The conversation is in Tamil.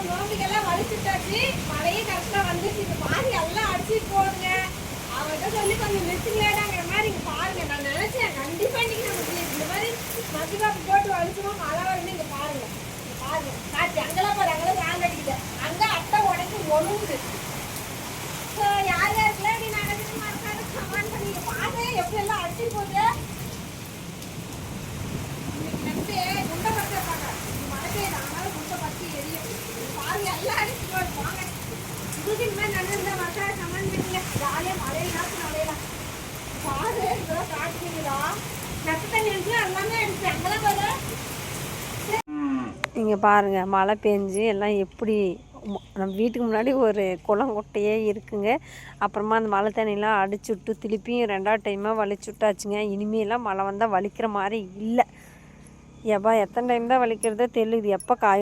நோம்பிக்கெல்லாம் வலிச்சுட்டாச்சு. மழையும் கரெக்டா வந்துச்சு. இப்ப பாரு எல்லாம் அடிச்சுட்டு போகுதுங்க. அவர்கிட்ட சொல்லி கொஞ்சம் நிறுத்துங்களேடாங்கிற மாதிரி இங்க பாருங்க. நான் நினைச்சேன் கண்டிப்பா இன்னைக்கு நமக்கு இந்த மாதிரி மத்தியகாப்பு போட்டு வலிச்சுமா மழை வருது. இங்க பாருங்க, இங்க பாருங்க காட்சி. அங்கெல்லாம் பாரு, அங்கெல்லாம் யாங்க அடிக்குது. அங்க அட்டை உடைக்கு ஒழுங்குது. யார் யாருக்குலாம் இப்படி நடக்குது மறக்காத கமெண்ட் பண்ணி பாருங்க. எப்படி எல்லாம் அடிச்சு போகுது. இன்னைக்கு நெக்ஸ்ட் குண்டை பறிச்சா பாக்க மழை பெய்யுது. ஆனாலும் குண்டை பறிச்சு எரியும். பாருங்க எல்லாம் அடிச்சு போகுது. வாங்க இதுக்கு இனிமேல் நடந்த மறக்காத கமெண்ட் பண்ணுங்க. ஜாலியாக மழையினாச்சும் நுழையலாம். பாரு இதெல்லாம் காட்டுறீங்களா? நட்டு தண்ணி வந்து எல்லாமே அடிச்சு அங்கெல்லாம் பாரு. இங்கே பாருங்கள், மழை பெஞ்சு எல்லாம் எப்படி நம்ம வீட்டுக்கு முன்னாடி ஒரு குளங்கொட்டையே இருக்குங்க. அப்புறமா அந்த மழை தண்ணியெலாம் அடிச்சு விட்டு திருப்பியும் 2வது டைமாக வலிச்சு விட்டாச்சுங்க. இனிமேலாம் மழை வந்தால் வலிக்கிற மாதிரி இல்லை. எப்பா எத்தனை டைம் தான் வலிக்கிறதோ தெரியல. இது எப்போ காய்